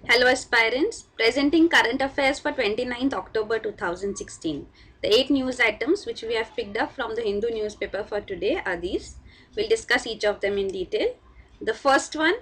Hello aspirants, presenting current affairs for 29th October 2016. The 8 news items which we have picked up from the Hindu newspaper for today are these. We'll discuss each of them in detail. The first one,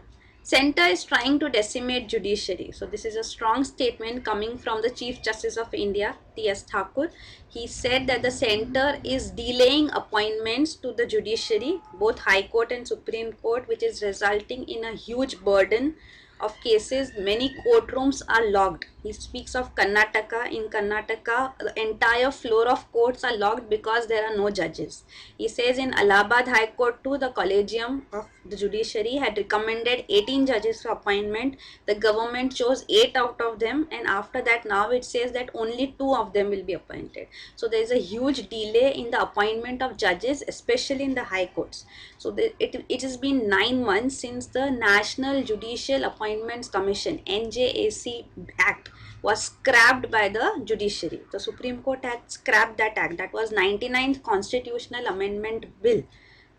Centre is trying to decimate judiciary. So this is a strong statement coming from the Chief Justice of India, T.S. Thakur. He said that the centre is delaying appointments to the judiciary, both High Court and Supreme Court, which is resulting in a huge burden of cases. Many courtrooms are locked. He speaks of Karnataka. In Karnataka, the entire floor of courts are locked because there are no judges. He says in Allahabad High Court too, the Collegium of the Judiciary had recommended 18 judges for appointment. The government chose 8 out of them, and after that now it says that only 2 of them will be appointed. So there is a huge delay in the appointment of judges, especially in the high courts. So it has been 9 months since the National Judicial Appointments Commission NJAC Act was scrapped by the judiciary. The Supreme Court had scrapped that act. That was 99th Constitutional Amendment Bill,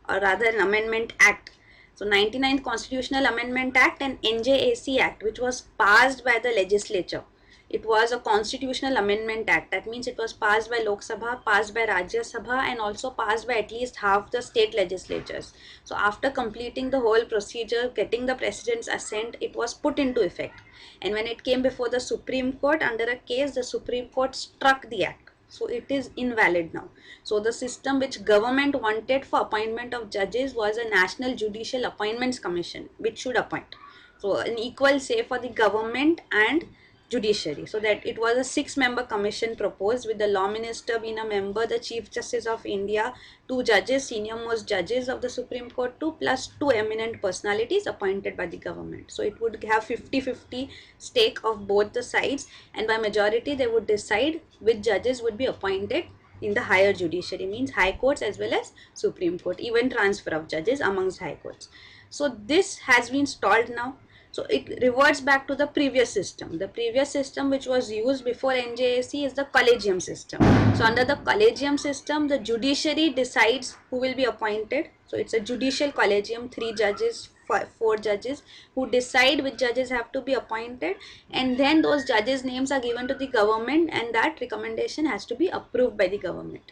or rather an Amendment Act. So 99th Constitutional Amendment Act and NJAC Act, which was passed by the legislature. It was a constitutional amendment act. That means it was passed by Lok Sabha, passed by Rajya Sabha, and also passed by at least half the state legislatures. So after completing the whole procedure, getting the president's assent, it was put into effect. And when it came before the Supreme Court under a case, the Supreme Court struck the act. So it is invalid now. So the system which government wanted for appointment of judges was a National Judicial Appointments Commission, which should appoint. So an equal say for the government and judiciary. So that it was a 6-member commission proposed, with the law minister being a member, the Chief Justice of India, 2 judges, senior most judges of the Supreme Court, 2 plus 2 eminent personalities appointed by the government. So it would have 50-50 stake of both the sides, and by majority they would decide which judges would be appointed in the higher judiciary, means high courts as well as Supreme Court, even transfer of judges amongst high courts. So this has been stalled now. So it reverts back to the previous system. The previous system which was used before NJAC is the collegium system. So under the collegium system, the judiciary decides who will be appointed. So it's a judicial collegium, 3 judges, 4 judges, who decide which judges have to be appointed, and then those judges' names are given to the government, and that recommendation has to be approved by the government.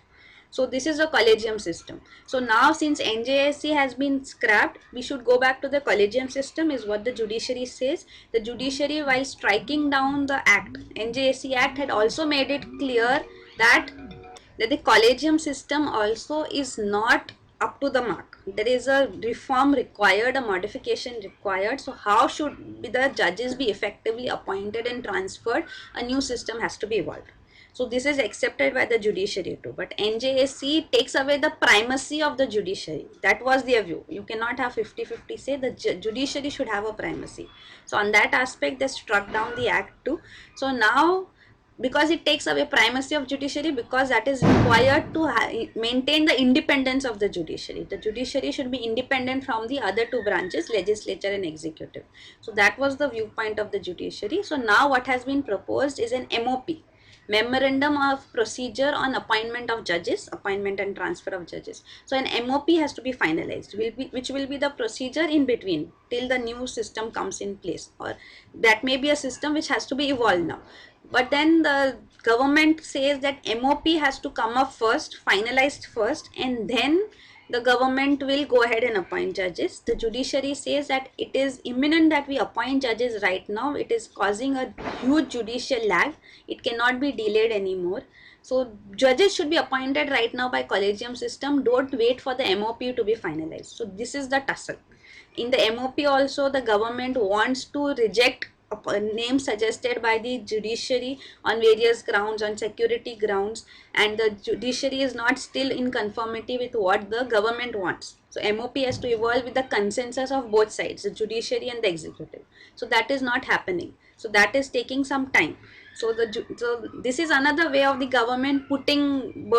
So this is a collegium system. So now since NJSC has been scrapped, we should go back to the collegium system, is what the judiciary says. The judiciary, while striking down the act, NJSC Act, had also made it clear that the collegium system also is not up to the mark. There is a reform required, a modification required. So how should the judges be effectively appointed and transferred? A new system has to be evolved. So this is accepted by the judiciary too. But NJSC takes away the primacy of the judiciary. That was their view. You cannot have 50-50 say. The judiciary should have a primacy. So on that aspect, they struck down the act too. So now, because it takes away primacy of judiciary, because that is required to maintain the independence of the judiciary. The judiciary should be independent from the other 2 branches, legislature and executive. So that was the viewpoint of the judiciary. So now what has been proposed is an MOP, Memorandum of Procedure on Appointment of Judges, Appointment and Transfer of Judges. So an MOP has to be finalized, which will be the procedure in between till the new system comes in place, or that may be a system which has to be evolved now. But then the government says that MOP has to come up first, finalized first, and then the government will go ahead and appoint judges. The judiciary says that it is imminent that we appoint judges right now. It is causing a huge judicial lag. It cannot be delayed anymore. So judges should be appointed right now by collegium system. Don't wait for the MOP to be finalized. So this is the tussle. In the MOP also, the government wants to reject names suggested by the judiciary on various grounds, on security grounds, and the judiciary is not still in conformity with what the government wants. So MOP has to evolve with the consensus of both sides, the judiciary and the executive. So that is not happening. So that is taking some time. So this is another way of the government putting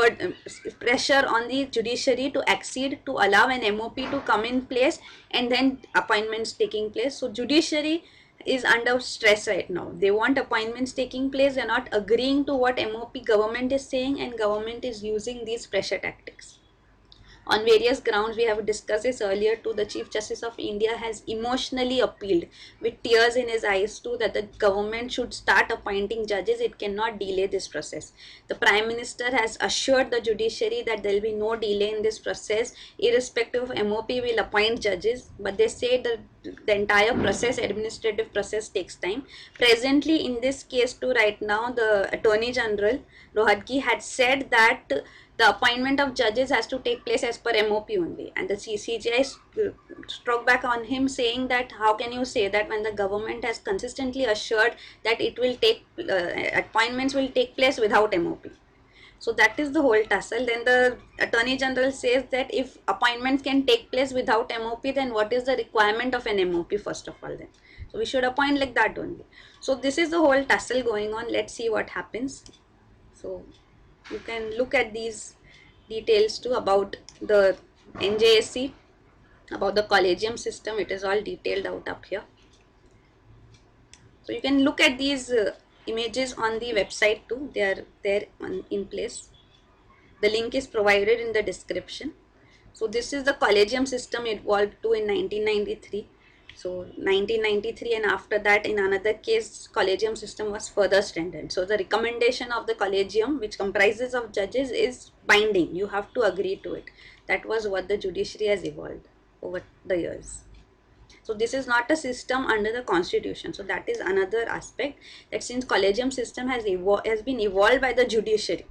pressure on the judiciary to accede, to allow an MOP to come in place, and then appointments taking place. So judiciary is under stress right now. They want appointments taking place. They are not agreeing to what MOP government is saying, and government is using these pressure tactics. On various grounds, we have discussed this earlier too, the Chief Justice of India has emotionally appealed with tears in his eyes too that the government should start appointing judges. It cannot delay this process. The Prime Minister has assured the judiciary that there will be no delay in this process, irrespective of MOP will appoint judges, but they say that the entire process, administrative process, takes time. Presently, in this case too, right now, the Attorney General Rohatgi had said that the appointment of judges has to take place as per MOP only, and the CCGI struck back on him, saying that how can you say that when the government has consistently assured that it will take appointments will take place without MOP. So that is the whole tussle. Then the Attorney General says that if appointments can take place without MOP, then what is the requirement of an MOP first of all then? So we should appoint like that only. So this is the whole tussle going on. Let's see what happens. So you can look at these details too about the NJSC, about the collegium system. It is all detailed out up here. So you can look at these images on the website too. They are there in place. The link is provided in the description. So this is the collegium system evolved to in 1993. So 1993, and after that in another case collegium system was further strengthened. So the recommendation of the collegium, which comprises of judges, is binding. You have to agree to it. That was what the judiciary has evolved over the years. So this is not a system under the constitution. So that is another aspect, that since collegium system has been evolved by the judiciary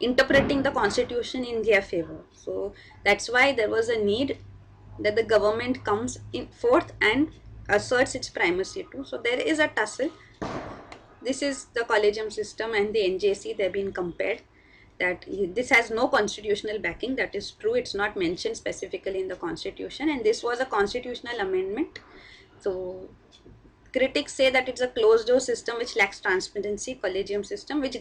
interpreting the constitution in their favor. So that's why there was a need that the government comes in forth and asserts its primacy too. So there is a tussle. This is the collegium system and the NJC. They've been compared. That this has no constitutional backing. That is true. It's not mentioned specifically in the constitution, and this was a constitutional amendment. So critics say that it's a closed door system which lacks transparency, collegium system, which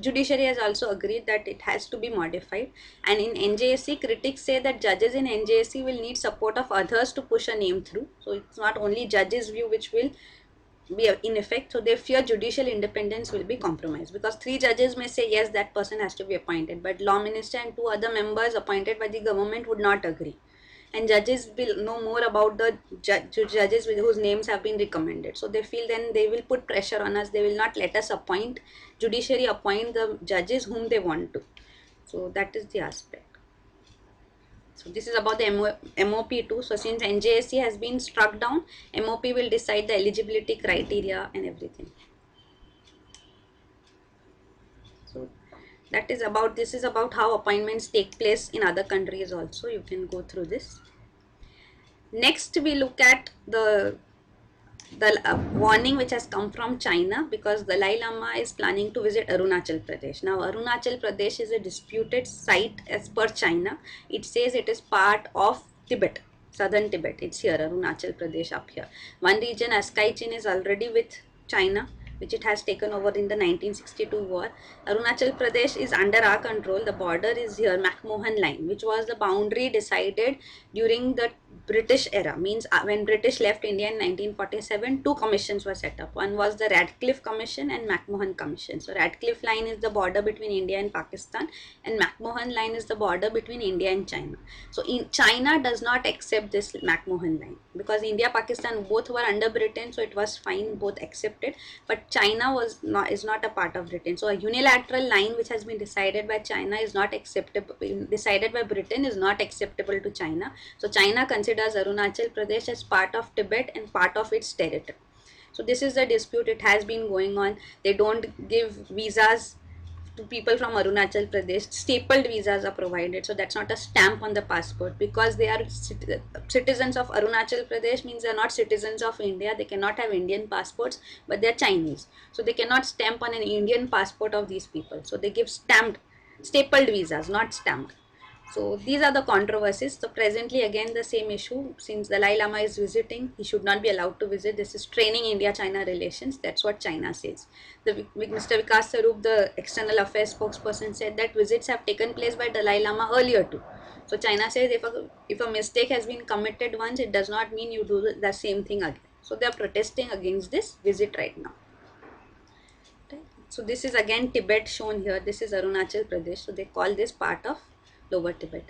judiciary has also agreed that it has to be modified. And in NJSC, critics say that judges in NJSC will need support of others to push a name through. So it's not only judges' view which will be in effect. So they fear judicial independence will be compromised, because 3 judges may say yes, that person has to be appointed, but law minister and 2 other members appointed by the government would not agree, and judges will know more about the judges whose names have been recommended. So they feel then they will put pressure on us. They will not let us appoint, judiciary appoint the judges whom they want to. So that is the aspect. So this is about the MOP too. So since NJSC has been struck down, MOP will decide the eligibility criteria and everything. So that is about, this is about how appointments take place in other countries also. You can go through this. Next we look at the warning which has come from China, because the Dalai Lama is planning to visit Arunachal Pradesh. Now Arunachal Pradesh is a disputed site as per China. It says it is part of Tibet, southern Tibet. It's here, Arunachal Pradesh up here. One region, Askai Chin, is already with China, which it has taken over in the 1962 war. Arunachal Pradesh is under our control. The border is here, McMahon line, which was the boundary decided during the British era. Means when British left India in 1947, 2 commissions were set up. One was the Radcliffe Commission and McMahon Commission. So Radcliffe line is the border between India and Pakistan, and McMahon line is the border between India and China. So China does not accept this McMahon line, because India, Pakistan both were under Britain, so it was fine, both accepted. But China is not a part of Britain. So a unilateral line which has been decided by China is not acceptable, decided by Britain is not acceptable to China. So China considers Arunachal Pradesh as part of Tibet and part of its territory. So this is the dispute. It has been going on. They don't give visas to people from Arunachal Pradesh. Stapled visas are provided, so that's not a stamp on the passport, because they are citizens of Arunachal Pradesh, means they are not citizens of India. They cannot have Indian passports, but they are Chinese, so they cannot stamp on an Indian passport of these people. So they give stapled visas, not stamped. So these are the controversies. So presently again the same issue, since the Dalai Lama is visiting, he should not be allowed to visit. This is straining India-China relations. That's what China says. Mr. Vikas Sarup, the external affairs spokesperson, said that visits have taken place by Dalai Lama earlier too. So China says if a mistake has been committed once, it does not mean you do the same thing again. So they are protesting against this visit right now. So this is again Tibet shown here. This is Arunachal Pradesh. So they call this part of Lower Tibet.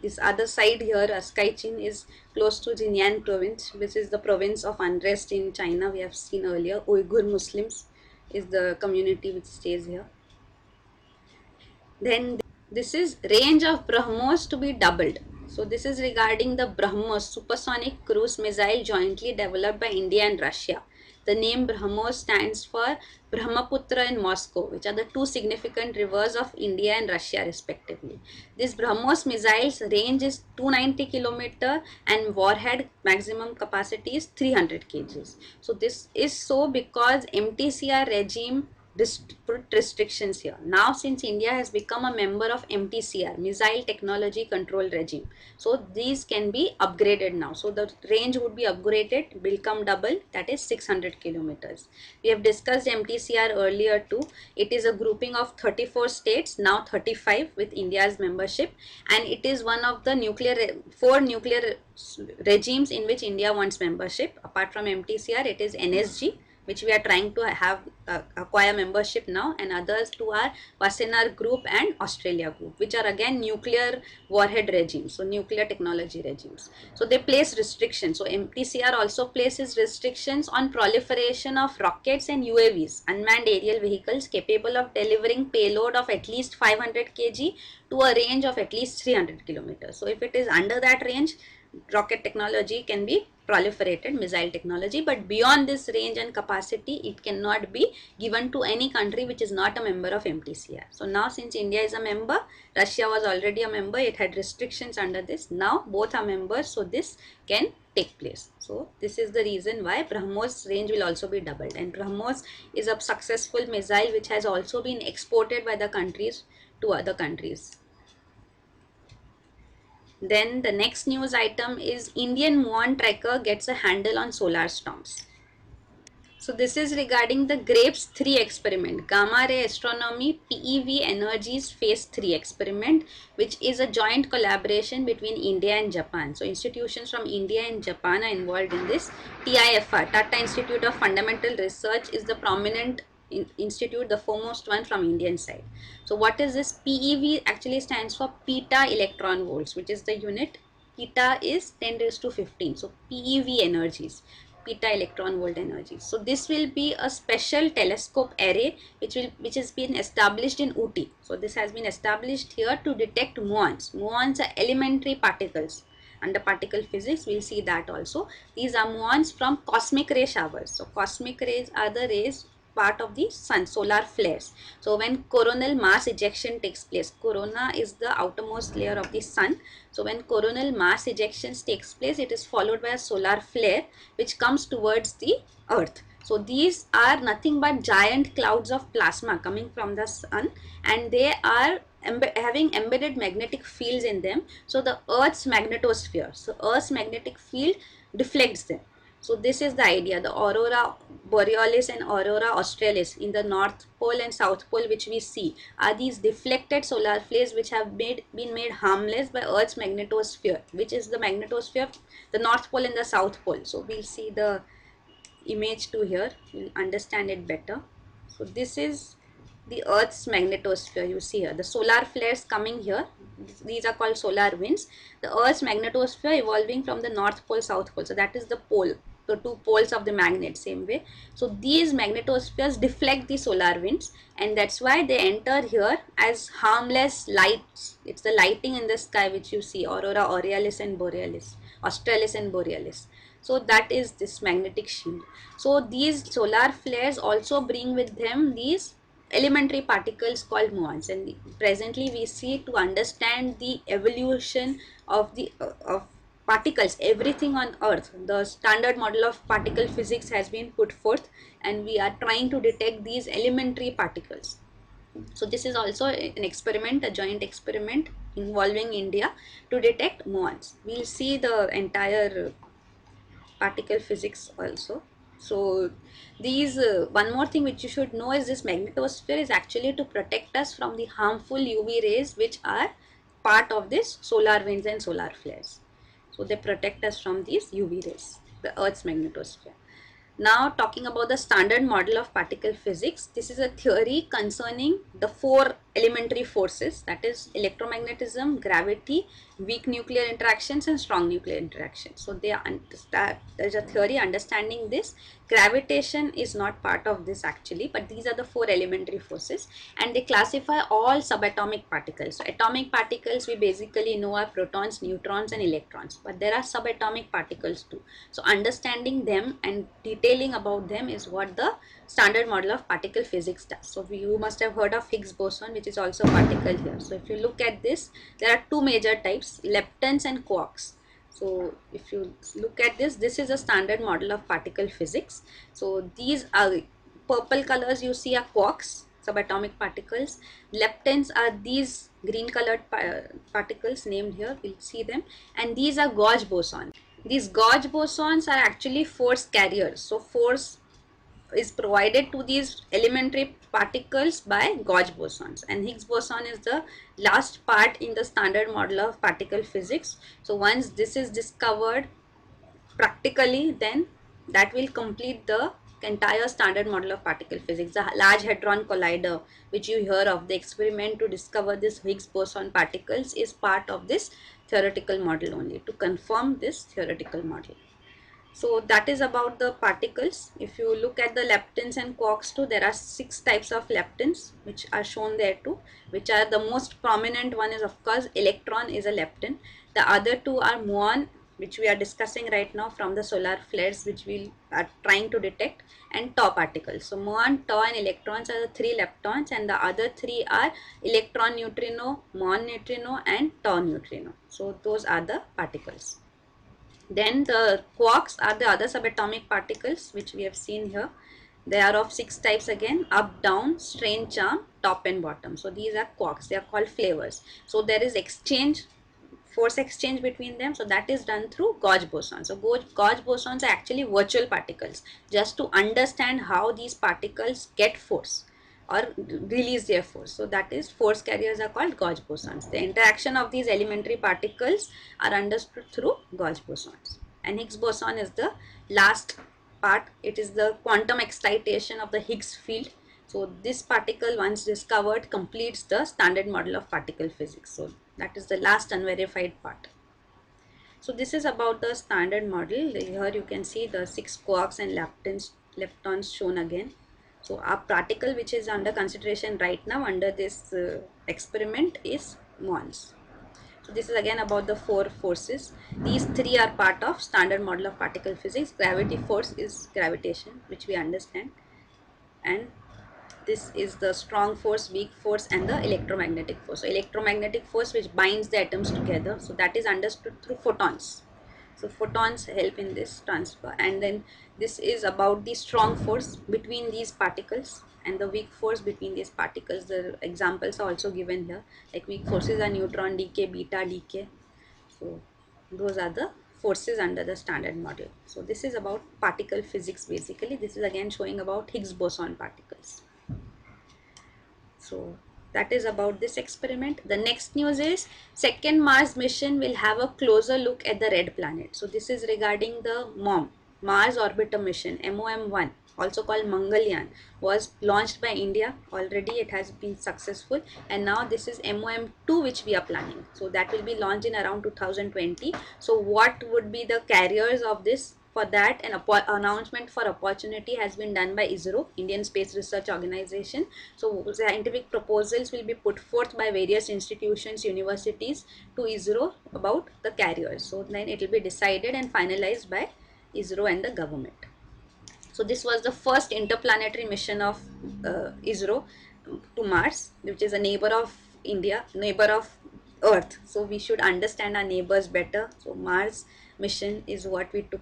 this other side here, Askaichin, is close to Xinjiang province, which is the province of unrest in China. We have seen earlier. Uyghur Muslims is the community which stays here. Then this is range of BrahMos to be doubled. So this is regarding the BrahMos supersonic cruise missile jointly developed by India and Russia. The name BrahMos stands for Brahmaputra and Moscow, which are the two significant rivers of India and Russia respectively. This BrahMos missile's range is 290 km and warhead maximum capacity is 300 kgs. So this is so because MTCR regime put restrictions here. Now since India has become a member of MTCR, Missile Technology Control Regime, so these can be upgraded now. So the range would be upgraded, become double, that is 600 kilometers. We have discussed MTCR earlier too. It is a grouping of 34 states, now 35 with India's membership, and it is one of the four nuclear regimes in which India wants membership. Apart from MTCR, it is NSG, which we are trying to have acquire membership now, and others two are Wassenaar Group and Australia Group, which are again nuclear warhead regimes, so nuclear technology regimes. So they place restrictions. So MTCR also places restrictions on proliferation of rockets and UAVs, unmanned aerial vehicles capable of delivering payload of at least 500 kg to a range of at least 300 kilometers. So if it is under that range, rocket technology can be proliferated, missile technology, but beyond this range and capacity it cannot be given to any country which is not a member of MTCR. So now since India is a member, Russia was already a member, it had restrictions under this, now both are members, so this can take place. So this is the reason why BrahMos range will also be doubled, and BrahMos is a successful missile which has also been exported by the countries to other countries. Then the next news item is Indian Muon tracker gets a handle on solar storms. So this is regarding the GRAPES 3 experiment, Gamma Ray Astronomy PEV Energies Phase 3 experiment, which is a joint collaboration between India and Japan. So institutions from India and Japan are involved in this. TIFR, Tata Institute of Fundamental Research, is the prominent institute, the foremost one from Indian side. So what is this? PEV actually stands for peta electron volts, which is the unit. Peta is 10 raised to 15. So PEV energies, peta electron volt energy. So this will be a special telescope array which has been established in Ooty. So this has been established here to detect muons. Muons are elementary particles. Under particle physics, we'll see that also. These are muons from cosmic ray showers. So cosmic rays are the rays part of the sun, solar flares. So when coronal mass ejection takes place, corona is the outermost layer of the sun. So when coronal mass ejections takes place, it is followed by a solar flare which comes towards the earth. So these are nothing but giant clouds of plasma coming from the sun, and they are having embedded magnetic fields in them. So the earth's magnetosphere, so earth's magnetic field deflects them. So this is the idea. The aurora borealis and aurora australis in the north pole and south pole, which we see, are these deflected solar flares which have been made harmless by Earth's magnetosphere, which is the magnetosphere, the north pole and the south pole. So we'll see the image 2 here, you'll understand it better. So this is the Earth's magnetosphere. You see here the solar flares coming here, these are called solar winds. The Earth's magnetosphere evolving from the north pole, south pole, so that is the pole, the two poles of the magnet, same way. So these magnetospheres deflect the solar winds, and that's why they enter here as harmless lights. It's the lighting in the sky which you see, aurora australis and borealis, australis and borealis. So that is this magnetic shield. So these solar flares also bring with them these elementary particles called muons, and presently we see, to understand the evolution of the of particles, everything on earth, the standard model of particle physics has been put forth, and we are trying to detect these elementary particles. So this is also an experiment, a joint experiment involving India to detect muons. We'll see the entire particle physics also. So these one more thing which you should know is this magnetosphere is actually to protect us from the harmful UV rays which are part of this solar winds and solar flares. So they protect us from these UV rays, the Earth's magnetosphere. Now talking about the standard model of particle physics, this is a theory concerning the four elementary forces, that is electromagnetism, gravity, weak nuclear interactions and strong nuclear interactions. So there's a theory understanding this. Gravitation is not part of this actually, but these are the four elementary forces, and they classify all subatomic particles. So atomic particles we basically know are protons, neutrons and electrons, but there are subatomic particles too. So understanding them and detailing about them is what the standard model of particle physics does. So you must have heard of Higgs boson, which is also a particle here. So if you look at this, there are two major types, leptons and quarks. So if you look at this, this is a standard model of particle physics. So these are purple colors you see are quarks, subatomic particles. Leptons are these green colored particles named here, we'll see them, and these are gauge bosons. These gauge bosons are actually force carriers. So force is provided to these elementary particles by gauge bosons, and Higgs boson is the last part in the standard model of particle physics. So once this is discovered practically, then that will complete the entire standard model of particle physics. The Large Hadron Collider, which you hear of, the experiment to discover this Higgs boson particles, is part of this theoretical model only, to confirm this theoretical model. So that is about the particles. If you look at the leptons and quarks too, there are 6 types of leptons which are shown there too, which are the most prominent one is of course electron is a lepton. The other two are muon, which we are discussing right now from the solar flares, which we are trying to detect, and tau particles. So muon, tau and electrons are the 3 leptons, and the other 3 are electron neutrino, muon neutrino and tau neutrino. So those are the particles. Then the quarks are the other subatomic particles which we have seen here. They are of 6 types again: up, down, strange charm, top and bottom. So these are quarks, they are called flavors. So there is exchange, force exchange between them, so that is done through gauge bosons. So gauge bosons are actually virtual particles, just to understand how these particles get force or release their force. So that is, force carriers are called gauge bosons. The interaction of these elementary particles are understood through gauge bosons, and Higgs boson is the last part. It is the quantum excitation of the Higgs field. So this particle, once discovered, completes the standard model of particle physics. So that is the last unverified part. So this is about the standard model. Here you can see the 6 quarks and leptons shown again. So our particle which is under consideration right now under this experiment is muons. So this is again about the 4 forces. These 3 are part of standard model of particle physics. Gravity force is gravitation, which we understand, and this is the strong force, weak force and the electromagnetic force. So electromagnetic force which binds the atoms together, so that is understood through photons. So photons help in this transfer, and then this is about the strong force between these particles and the weak force between these particles. The examples are also given here, like weak forces are neutron decay, beta decay. So those are the forces under the standard model. So this is about particle physics basically. This is again showing about Higgs boson particles. So that is about this experiment. The next news is second Mars mission will have a closer look at the red planet. So this is regarding the MOM, Mars Orbiter Mission, MOM-1, also called Mangalyaan, was launched by India already. It has been successful, and now this is MOM-2 which we are planning. So that will be launched in around 2020. So what would be the carriers of this? For that, an announcement for opportunity has been done by ISRO, Indian Space Research Organization. So scientific proposals will be put forth by various institutions, universities to ISRO about the carriers. So then it will be decided and finalized by ISRO and the government. So this was the first interplanetary mission of ISRO to Mars, which is a neighbor of India, neighbor of Earth. So we should understand our neighbors better. So Mars mission is what we took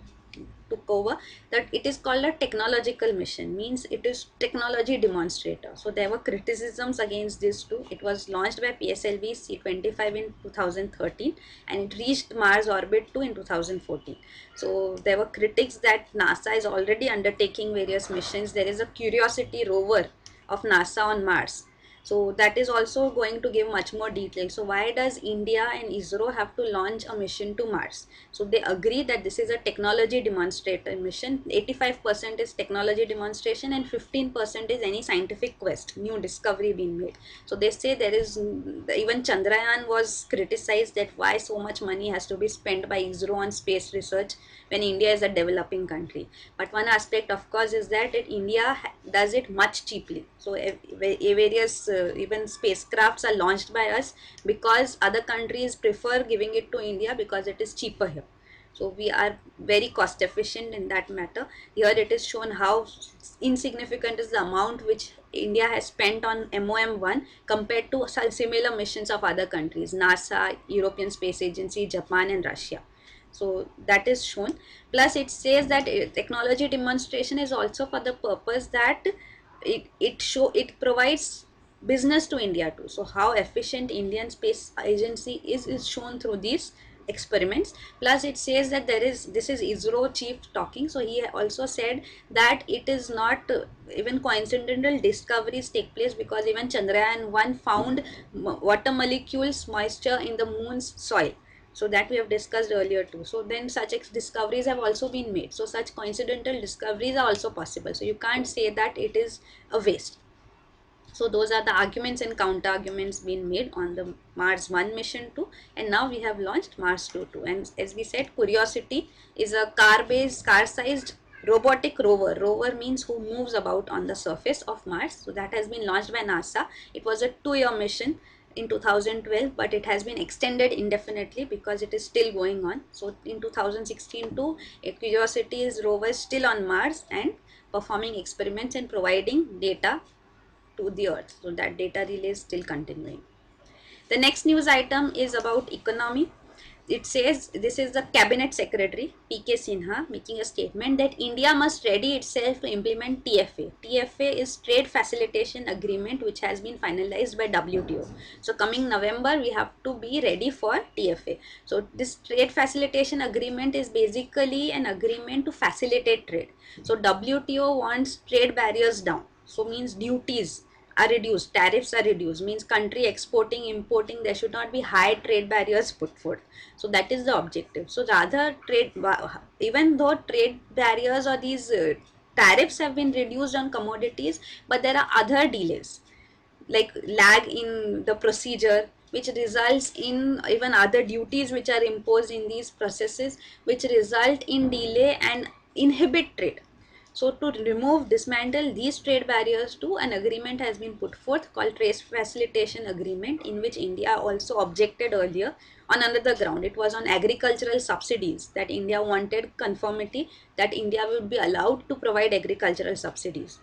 over. That it is called a technological mission, means it is technology demonstrator. So there were criticisms against this too. It was launched by PSLV C-25 in 2013 and it reached Mars orbit too in 2014. So there were critics that NASA is already undertaking various missions. There is a Curiosity rover of NASA on Mars. So that is also going to give much more detail. So why does India and ISRO have to launch a mission to Mars? So they agree that this is a technology demonstrator mission. 85% is technology demonstration and 15% is any scientific quest, new discovery being made. So they say there is, even Chandrayaan was criticized that why so much money has to be spent by ISRO on space research when India is a developing country. But one aspect, of course, is that India does it much cheaply. So various even spacecrafts are launched by us because other countries prefer giving it to India because it is cheaper here. So we are very cost efficient in that matter. Here it is shown how insignificant is the amount which India has spent on MOM-1 compared to similar missions of other countries, NASA, European Space Agency, Japan and Russia. So that is shown. Plus it says that technology demonstration is also for the purpose that it provides business to India too. So how efficient Indian Space Agency is shown through these experiments. Plus it says that this is ISRO chief talking. So he also said that it is not even coincidental discoveries take place, because even Chandrayaan 1 found water molecules, moisture in the moon's soil. So that we have discussed earlier too. So then such discoveries have also been made. So such coincidental discoveries are also possible. So you can't say that it is a waste. So those are the arguments and counter arguments being made on the Mars 1 mission 2, and now we have launched Mars 2 too. And as we said, Curiosity is a car-sized robotic rover. Rover means who moves about on the surface of Mars. So that has been launched by NASA. It was a 2-year mission in 2012, but it has been extended indefinitely because it is still going on. So in 2016 too, Curiosity's rover is still on Mars and performing experiments and providing data to the earth. So that data relay is still continuing. The next news item is about economy. It says, this is the cabinet secretary PK Sinha making a statement that India must ready itself to implement TFA. TFA is trade facilitation agreement, which has been finalized by WTO. So coming November we have to be ready for TFA. So this trade facilitation agreement is basically an agreement to facilitate trade. So WTO wants trade barriers down. So means duties are reduced, tariffs are reduced, means country exporting, importing, there should not be high trade barriers put forth. So that is the objective. So rather even though trade barriers or these tariffs have been reduced on commodities, but there are other delays like lag in the procedure, which results in even other duties which are imposed in these processes, which result in delay and inhibit trade. So to remove, dismantle these trade barriers too, an agreement has been put forth called Trade Facilitation Agreement, in which India also objected earlier on another ground. It was on agricultural subsidies that India wanted conformity, that India would be allowed to provide agricultural subsidies.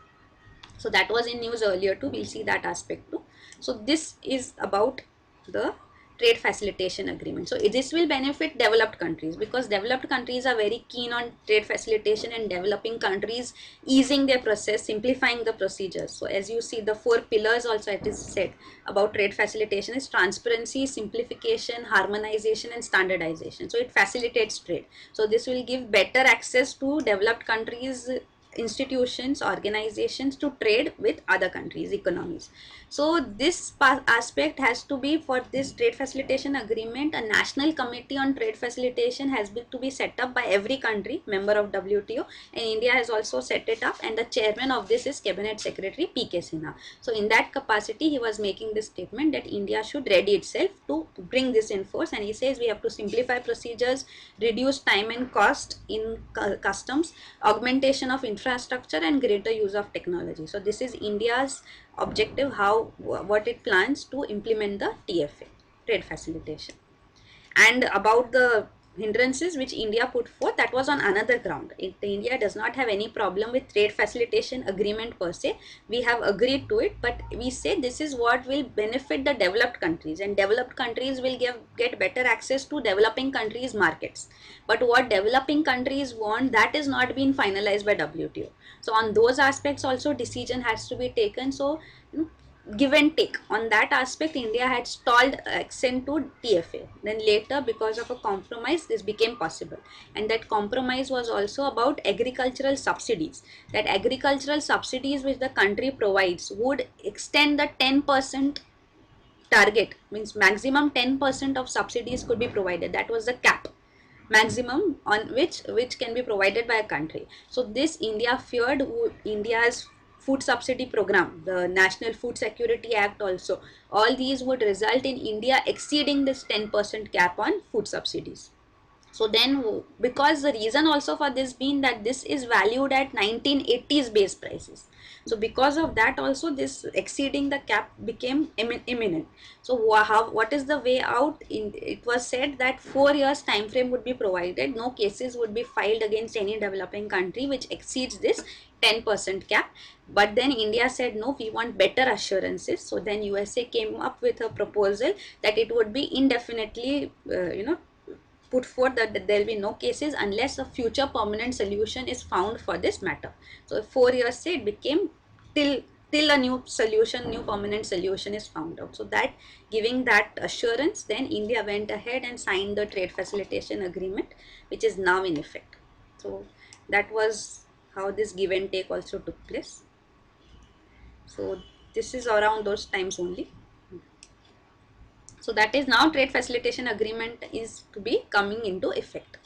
So that was in news earlier too. We'll see that aspect too. So this is about the trade facilitation agreement. So this will benefit developed countries, because developed countries are very keen on trade facilitation, and developing countries easing their process, simplifying the procedures. So as you see, the 4 pillars also it is said about trade facilitation is transparency, simplification, harmonization and standardization. So it facilitates trade. So this will give better access to developed countries, institutions, organizations to trade with other countries' economies. So this aspect has to be, for this trade facilitation agreement, a national committee on trade facilitation has been to be set up by every country member of WTO, and India has also set it up, and the chairman of this is Cabinet Secretary PK Sinha. So in that capacity he was making this statement that India should ready itself to bring this in force, and he says we have to simplify procedures, reduce time and cost in customs, augmentation of infrastructure and greater use of technology. So this is India's objective, how what it plans to implement the TFA, trade facilitation. And about the hindrances which India put forth, that was on another ground. India does not have any problem with trade facilitation agreement per se. We have agreed to it, but we say this is what will benefit the developed countries, and developed countries will get better access to developing countries' markets. But what developing countries want, that is not been finalized by WTO. So on those aspects also decision has to be taken. So give and take. On that aspect, India had stalled accent to TFA. Then later, because of a compromise, this became possible. And that compromise was also about agricultural subsidies. That agricultural subsidies which the country provides would extend the 10% target, means maximum 10% of subsidies could be provided. That was the cap maximum on which can be provided by a country. So this India feared India's food subsidy program, the National Food Security Act also, all these would result in India exceeding this 10% cap on food subsidies. So then, because the reason also for this being that this is valued at 1980s base prices, so because of that also this exceeding the cap became imminent. So what is the way out? It was said that 4 years time frame would be provided, no cases would be filed against any developing country which exceeds this 10% cap. But then India said no, we want better assurances. So then USA came up with a proposal that it would be indefinitely put forth that there will be no cases unless a future permanent solution is found for this matter. So 4 years say it became till a new solution, new permanent solution is found out. So that, giving that assurance, then India went ahead and signed the trade facilitation agreement, which is now in effect. So that was how this give and take also took place. So this is around those times only. So that is now trade facilitation agreement is to be coming into effect.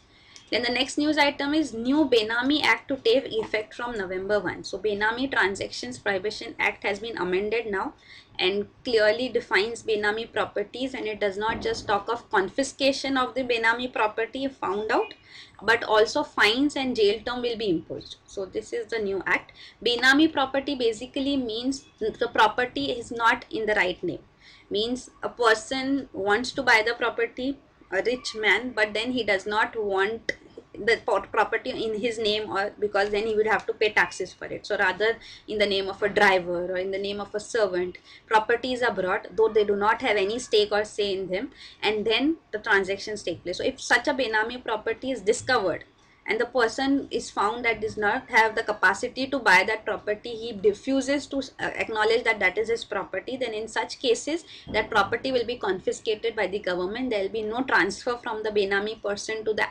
Then the next news item is new Benami Act to take effect from November 1. So Benami Transactions Prohibition Act has been amended now and clearly defines Benami properties, and it does not just talk of confiscation of the Benami property if found out, but also fines and jail term will be imposed. So this is the new act. Benami property basically means the property is not in the right name. Means a person wants to buy the property, a rich man, but then he does not want the property in his name, or because then he would have to pay taxes for it. So rather, in the name of a driver or in the name of a servant, properties are brought though they do not have any stake or say in them, and then the transactions take place. So if such a Benami property is discovered and the person is found that does not have the capacity to buy that property, he refuses to acknowledge that that is his property, then in such cases that property will be confiscated by the government. There will be no transfer from the Benami person to the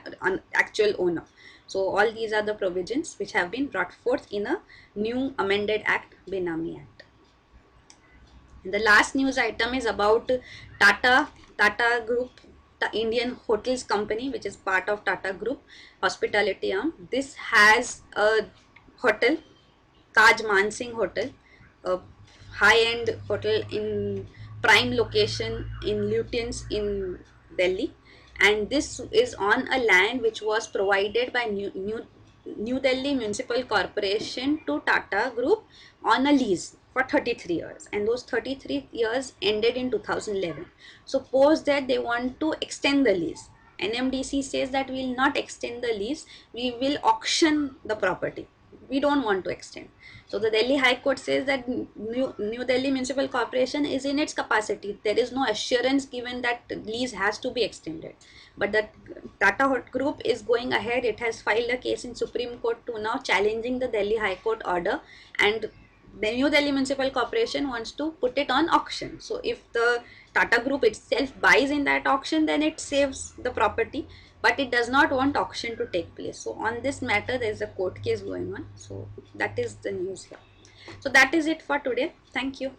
actual owner. So all these are the provisions which have been brought forth in a new amended act, Benami Act. And the last news item is about Tata Group, the Indian Hotels Company, which is part of Tata Group Hospitality arm. This has a hotel, Taj Mansingh Hotel, a high-end hotel in prime location in Lutyens in Delhi, and this is on a land which was provided by New Delhi Municipal Corporation to Tata Group on a lease for 33 years, and those 33 years ended in 2011. Suppose that they want to extend the lease. NMDC says that we will not extend the lease, we will auction the property. We don't want to extend. So the Delhi High Court says that New Delhi Municipal Corporation is in its capacity. There is no assurance given that lease has to be extended. But the Tata Group is going ahead. It has filed a case in Supreme Court to now challenging the Delhi High Court order, and the New Delhi Municipal Corporation wants to put it on auction. So if the Tata Group itself buys in that auction, then it saves the property, but it does not want auction to take place. So on this matter, there is a court case going on. So that is the news here. So that is it for today. Thank you.